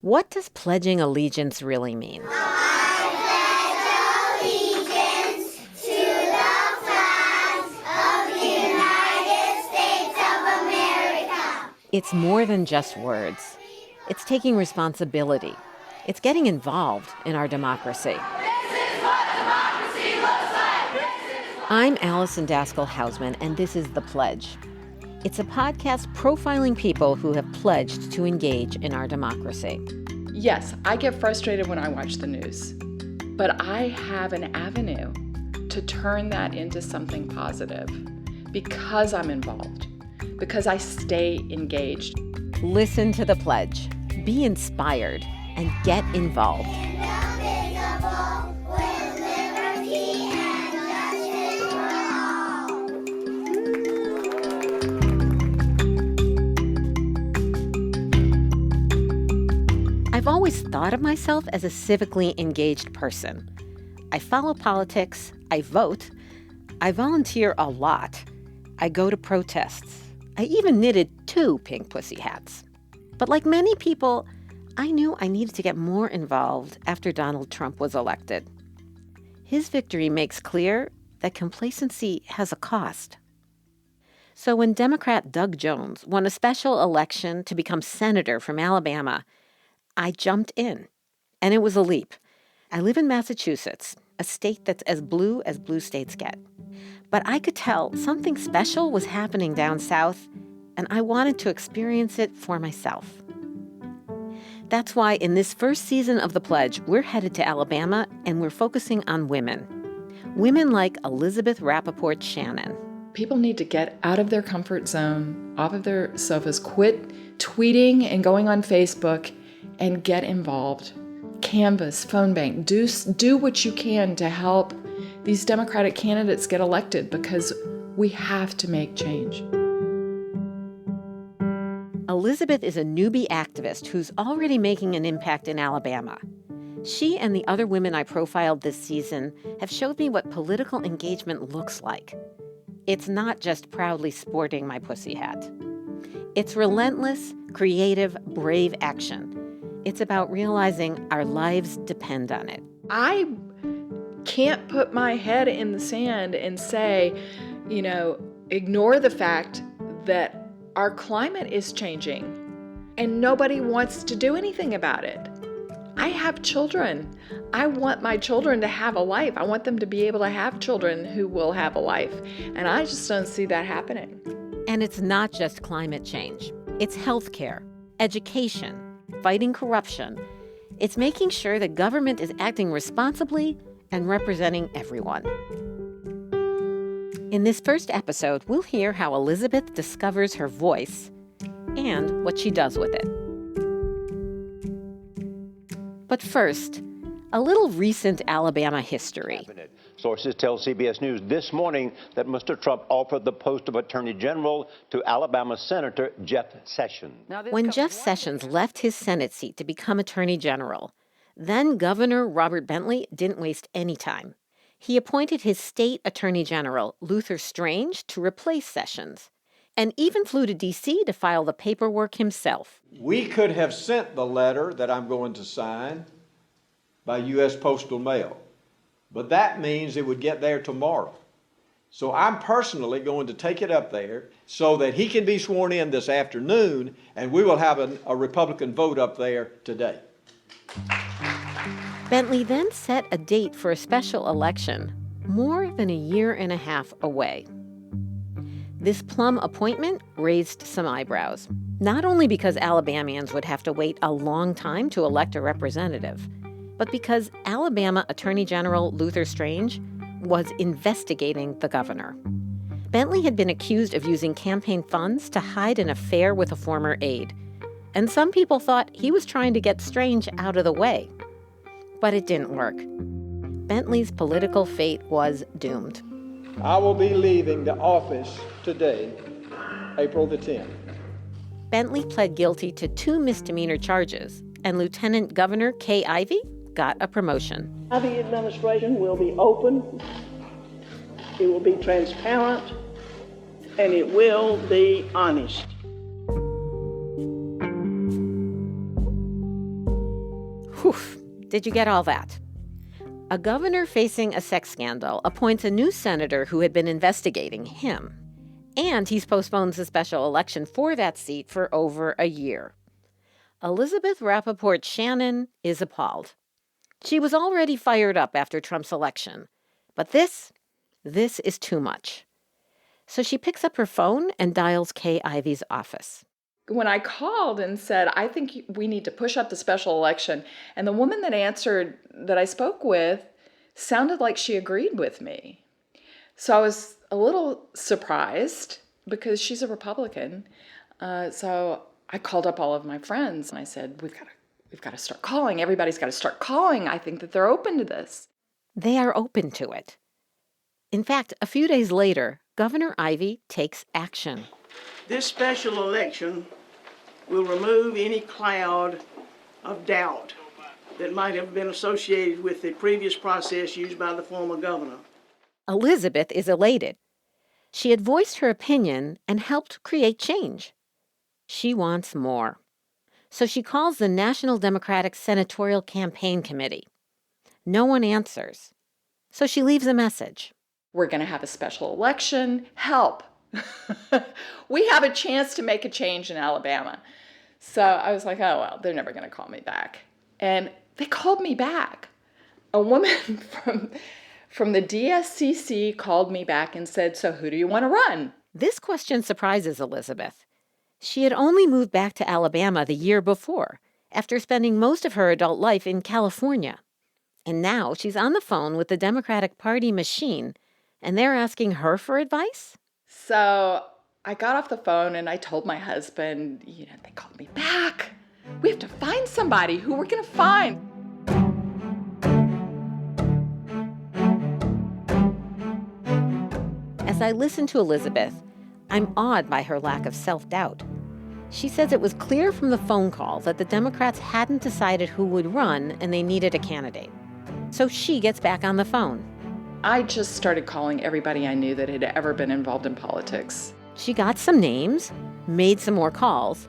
What does pledging allegiance really mean? I pledge allegiance to the flag of the United States of America. It's more than just words. It's taking responsibility. It's getting involved in our democracy. This is what democracy looks like. I'm Allison Daskell-Hausman, and this is The Pledge. It's a podcast profiling people who have pledged to engage in our democracy. Yes, I get frustrated when I watch the news, but I have an avenue to turn that into something positive because I'm involved, because I stay engaged. Listen to The Pledge, be inspired, and get involved. Indivisible, with liberty and justice for all. I've always thought of myself as a civically engaged person. I follow politics, I vote, I volunteer a lot, I go to protests, I even knitted 2 pink pussy hats. But like many people, I knew I needed to get more involved after Donald Trump was elected. His victory makes clear that complacency has a cost. So when Democrat Doug Jones won a special election to become senator from Alabama, I jumped in, and it was a leap. I live in Massachusetts, a state that's as blue states get. But I could tell something special was happening down south, and I wanted to experience it for myself. That's why in this first season of The Pledge, we're headed to Alabama, and we're focusing on women. Women like Elizabeth Rappaport Shannon. People need to get out of their comfort zone, off of their sofas, quit tweeting and going on Facebook, and get involved. Canvass, phone bank, do what you can to help these Democratic candidates get elected because we have to make change. Elizabeth is a newbie activist who's already making an impact in Alabama. She and the other women I profiled this season have showed me what political engagement looks like. It's not just proudly sporting my pussy hat. It's relentless, creative, brave action. It's about realizing our lives depend on it. I can't put my head in the sand and say, ignore the fact that our climate is changing and nobody wants to do anything about it. I have children. I want my children to have a life. I want them to be able to have children who will have a life. And I just don't see that happening. And it's not just climate change. It's healthcare, education, fighting corruption. It's making sure that government is acting responsibly and representing everyone. In this first episode, we'll hear how Elizabeth discovers her voice and what she does with it. But first, a little recent Alabama history. Sources tell CBS News this morning that Mr. Trump offered the post of Attorney General to Alabama Senator Jeff Sessions. When Jeff Sessions left his Senate seat to become Attorney General, then Governor Robert Bentley didn't waste any time. He appointed his state Attorney General, Luther Strange, to replace Sessions, and even flew to D.C. to file the paperwork himself. We could have sent the letter that I'm going to sign by U.S. postal mail, but that means it would get there tomorrow. So I'm personally going to take it up there so that he can be sworn in this afternoon, and we will have a Republican vote up there today. Bentley then set a date for a special election, more than a year and a half away. This plum appointment raised some eyebrows, not only because Alabamians would have to wait a long time to elect a representative, but because Alabama Attorney General Luther Strange was investigating the governor. Bentley had been accused of using campaign funds to hide an affair with a former aide, and some people thought he was trying to get Strange out of the way. But it didn't work. Bentley's political fate was doomed. I will be leaving the office today, April the 10th. Bentley pled guilty to 2 misdemeanor charges, and Lieutenant Governor Kay Ivey got a promotion. The administration will be open, it will be transparent, and it will be honest. Whew, did you get all that? A governor facing a sex scandal appoints a new senator who had been investigating him. And he's postponed the special election for that seat for over a year. Elizabeth Rappaport Shannon is appalled. She was already fired up after Trump's election. But this is too much. So she picks up her phone and dials Kay Ivey's office. When I called and said, I think we need to push up the special election, and the woman that answered that I spoke with sounded like she agreed with me. So I was a little surprised because she's a Republican. So I called up all of my friends and I said, we've got to start calling. Everybody's got to start calling. I think that they're open to this. They are open to it. In fact, a few days later, Governor Ivey takes action. This special election will remove any cloud of doubt that might have been associated with the previous process used by the former governor. Elizabeth is elated. She had voiced her opinion and helped create change. She wants more. So she calls the National Democratic Senatorial Campaign Committee. No one answers. So she leaves a message. We're going to have a special election. Help. We have a chance to make a change in Alabama. So I was like, oh, well, they're never going to call me back. And they called me back. A woman from the DSCC called me back and said, so who do you want to run? This question surprises Elizabeth. She had only moved back to Alabama the year before, after spending most of her adult life in California. And now she's on the phone with the Democratic Party machine, and they're asking her for advice? So I got off the phone and I told my husband, they called me back. We have to find somebody. Who we're going to find? As I listen to Elizabeth, I'm awed by her lack of self-doubt. She says it was clear from the phone call that the Democrats hadn't decided who would run and they needed a candidate. So she gets back on the phone. I just started calling everybody I knew that had ever been involved in politics. She got some names, made some more calls.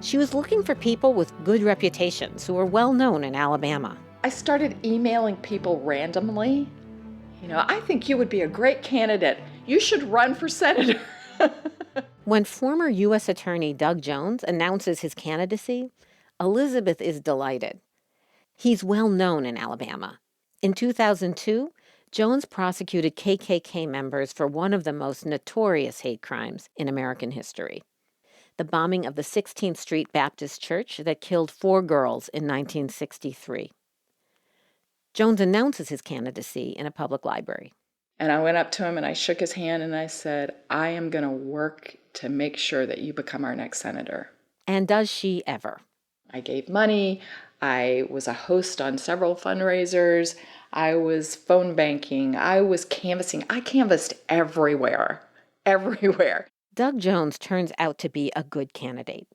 She was looking for people with good reputations who were well known in Alabama. I started emailing people randomly. I think you would be a great candidate. You should run for senator. When former U.S. Attorney Doug Jones announces his candidacy, Elizabeth is delighted. He's well known in Alabama. In 2002, Jones prosecuted KKK members for one of the most notorious hate crimes in American history, the bombing of the 16th Street Baptist Church that killed 4 girls in 1963. Jones announces his candidacy in a public library. And I went up to him and I shook his hand and I said, I am going to work to make sure that you become our next senator. And does she ever? I gave money. I was a host on several fundraisers. I was phone banking. I was canvassing. I canvassed everywhere. Doug Jones turns out to be a good candidate.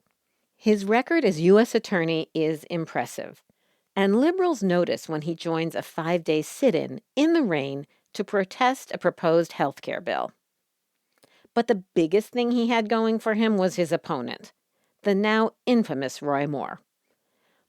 His record as U.S. Attorney is impressive. And liberals notice when he joins a 5-day sit-in in the rain to protest a proposed health care bill. But the biggest thing he had going for him was his opponent, the now infamous Roy Moore.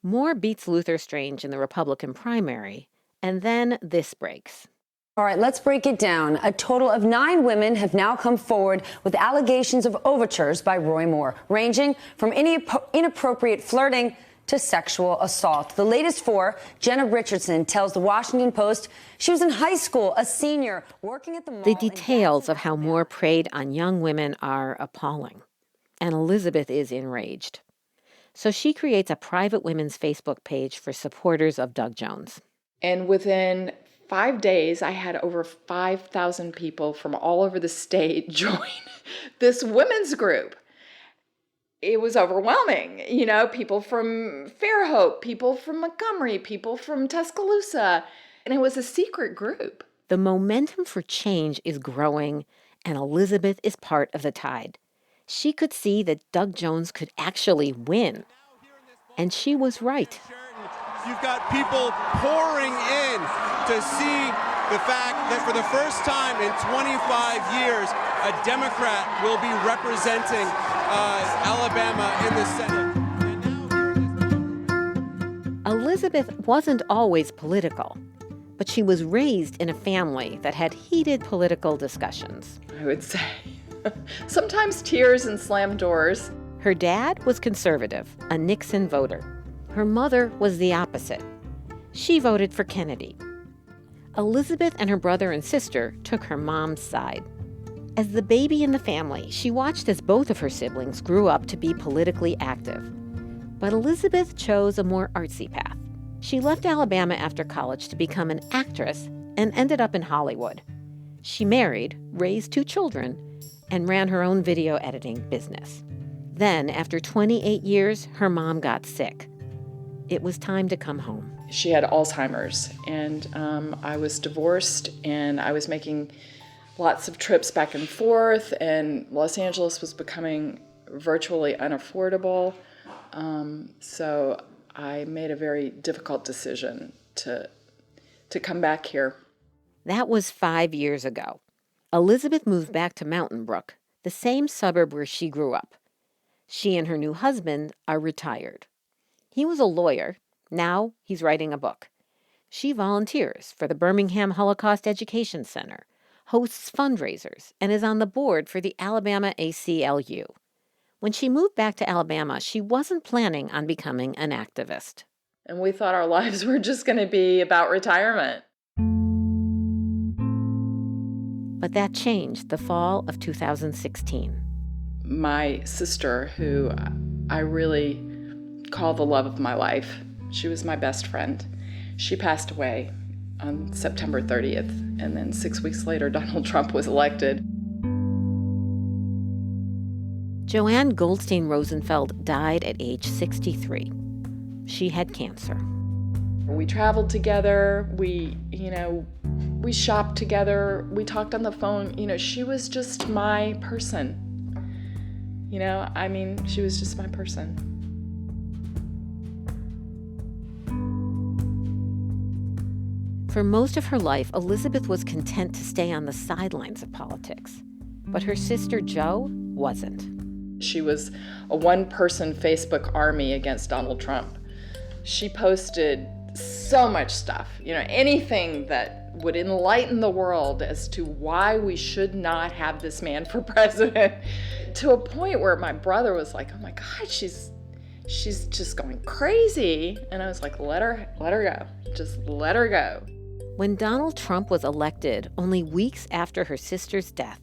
Moore beats Luther Strange in the Republican primary, and then this breaks. All right, let's break it down. A total of 9 women have now come forward with allegations of overtures by Roy Moore, ranging from inappropriate flirting to sexual assault. The latest 4, Jenna Richardson tells the Washington Post she was in high school, a senior, working at the mall. The details of how Moore preyed on young women are appalling, and Elizabeth is enraged. So she creates a private women's Facebook page for supporters of Doug Jones. And within 5 days, I had over 5,000 people from all over the state join this women's group. It was overwhelming. People from Fairhope, people from Montgomery, people from Tuscaloosa. And it was a secret group. The momentum for change is growing, and Elizabeth is part of the tide. She could see that Doug Jones could actually win. And she was right. You've got people pouring in to see the fact that for the first time in 25 years, a Democrat will be representing Alabama in the Senate. Elizabeth wasn't always political, but she was raised in a family that had heated political discussions. I would say sometimes tears and slammed doors. Her dad was conservative, a Nixon voter. Her mother was the opposite. She voted for Kennedy. Elizabeth and her brother and sister took her mom's side. As the baby in the family, she watched as both of her siblings grew up to be politically active. But Elizabeth chose a more artsy path. She left Alabama after college to become an actress and ended up in Hollywood. She married, raised 2 children, and ran her own video editing business. Then, after 28 years, her mom got sick. It was time to come home. She had Alzheimer's, and I was divorced, and I was making lots of trips back and forth, and Los Angeles was becoming virtually unaffordable. So I made a very difficult decision to come back here. That was 5 years ago. Elizabeth moved back to Mountain Brook, the same suburb where she grew up. She and her new husband are retired. He was a lawyer. Now he's writing a book. She volunteers for the Birmingham Holocaust Education Center, hosts fundraisers, and is on the board for the Alabama ACLU. When she moved back to Alabama, she wasn't planning on becoming an activist. And we thought our lives were just going to be about retirement. But that changed the fall of 2016. My sister, who I really call the love of my life, she was my best friend. She passed away on September 30th, and then 6 weeks later, Donald Trump was elected. Joanne Goldstein Rosenfeld died at age 63. She had cancer. We traveled together, we shopped together, we talked on the phone. She was just my person. She was just my person. For most of her life, Elizabeth was content to stay on the sidelines of politics. But her sister Jo wasn't. She was a one-person Facebook army against Donald Trump. She posted so much stuff, anything that would enlighten the world as to why we should not have this man for president, to a point where my brother was like, oh my God, she's just going crazy. And I was like, let her go. Just let her go. When Donald Trump was elected, only weeks after her sister's death,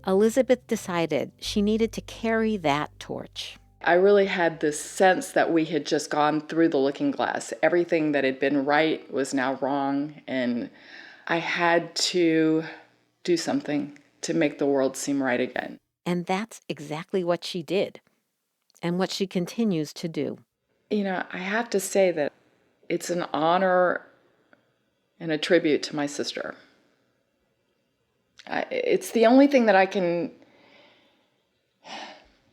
Elizabeth decided she needed to carry that torch. I really had this sense that we had just gone through the looking glass. Everything that had been right was now wrong, and I had to do something to make the world seem right again. And that's exactly what she did, and what she continues to do. I have to say that it's an honor and a tribute to my sister. It's the only thing that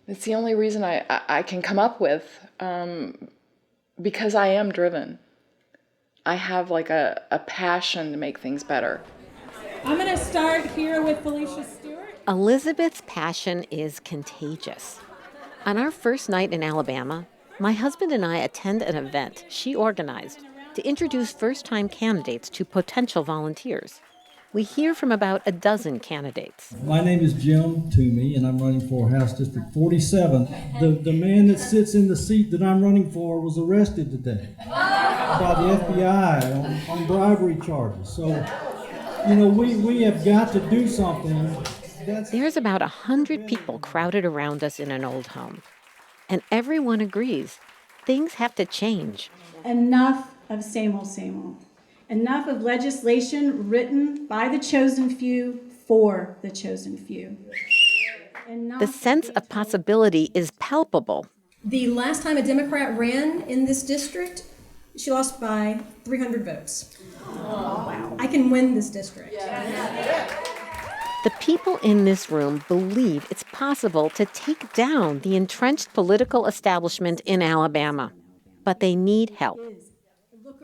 it's the only reason I can come up with, because I am driven. I have like a passion to make things better. I'm going to start here with Felicia Stewart. Elizabeth's passion is contagious. On our first night in Alabama, my husband and I attend an event she organized to introduce first-time candidates to potential volunteers. We hear from about a dozen candidates. My name is Jim Toomey, and I'm running for House District 47. The man that sits in the seat that I'm running for was arrested today by the FBI on bribery charges. So, we have got to do something. There's about 100 people crowded around us in an old home. And everyone agrees things have to change. Enough of same old, same old. Enough of legislation written by the chosen few for the chosen few. The sense of possibility is palpable. The last time a Democrat ran in this district, she lost by 300 votes. Oh, wow. I can win this district. The people in this room believe it's possible to take down the entrenched political establishment in Alabama, but they need help.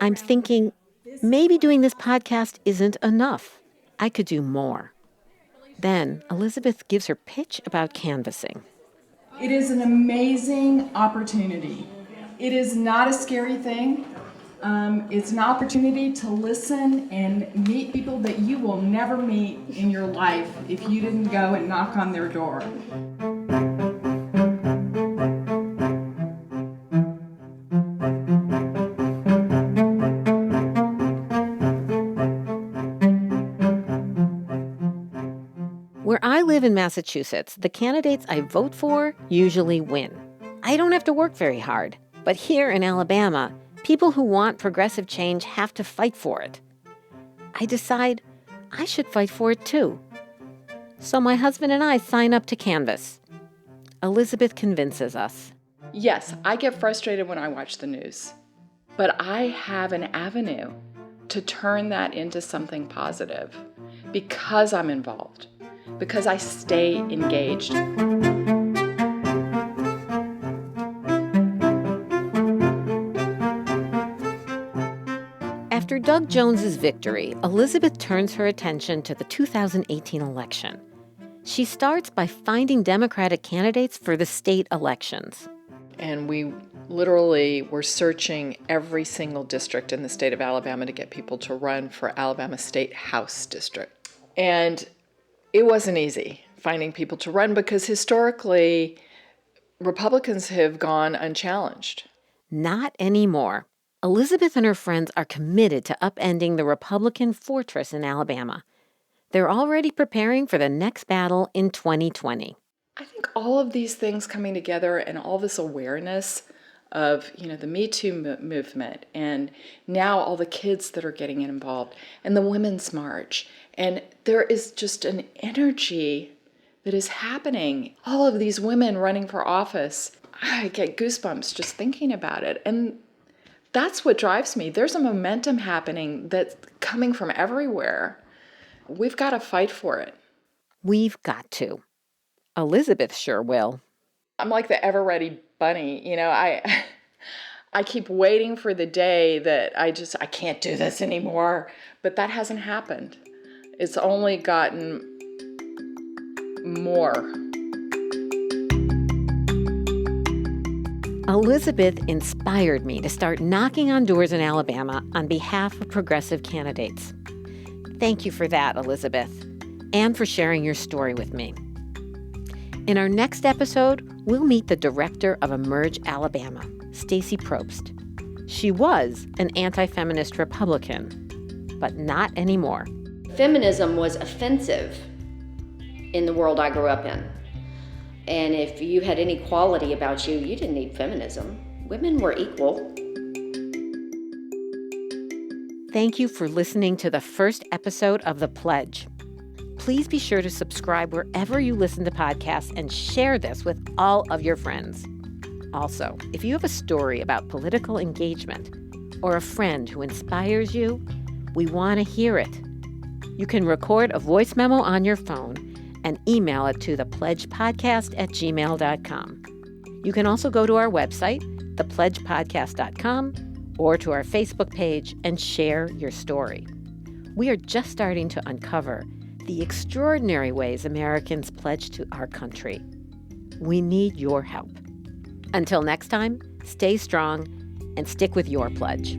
I'm thinking, maybe doing this podcast isn't enough. I could do more. Then Elizabeth gives her pitch about canvassing. It is an amazing opportunity. It is not a scary thing. It's an opportunity to listen and meet people that you will never meet in your life if you didn't go and knock on their door. Where I live in Massachusetts, the candidates I vote for usually win. I don't have to work very hard. But here in Alabama, people who want progressive change have to fight for it. I decide I should fight for it too. So my husband and I sign up to canvass. Elizabeth convinces us. Yes, I get frustrated when I watch the news, but I have an avenue to turn that into something positive because I'm involved, because I stay engaged. After Doug Jones's victory, Elizabeth turns her attention to the 2018 election. She starts by finding Democratic candidates for the state elections. And we literally were searching every single district in the state of Alabama to get people to run for Alabama State House District. And it wasn't easy finding people to run because historically, Republicans have gone unchallenged. Not anymore. Elizabeth and her friends are committed to upending the Republican fortress in Alabama. They're already preparing for the next battle in 2020. I think all of these things coming together and all this awareness of, the Me Too movement, and now all the kids that are getting involved, and the Women's March, and there is just an energy that is happening. All of these women running for office, I get goosebumps just thinking about it. And that's what drives me. There's a momentum happening that's coming from everywhere. We've got to fight for it. We've got to. Elizabeth sure will. I'm like the ever-ready bunny. I keep waiting for the day that I can't do this anymore. But that hasn't happened. It's only gotten more. Elizabeth inspired me to start knocking on doors in Alabama on behalf of progressive candidates. Thank you for that, Elizabeth, and for sharing your story with me. In our next episode, we'll meet the director of Emerge Alabama, Stacey Probst. She was an anti-feminist Republican, but not anymore. Feminism was offensive in the world I grew up in. And if you had any quality about you, you didn't need feminism. Women were equal. Thank you for listening to the first episode of The Pledge. Please be sure to subscribe wherever you listen to podcasts and share this with all of your friends. Also, if you have a story about political engagement or a friend who inspires you, we want to hear it. You can record a voice memo on your phone and email it to thepledgepodcast@gmail.com. You can also go to our website, thepledgepodcast.com, or to our Facebook page and share your story. We are just starting to uncover the extraordinary ways Americans pledge to our country. We need your help. Until next time, stay strong and stick with your pledge.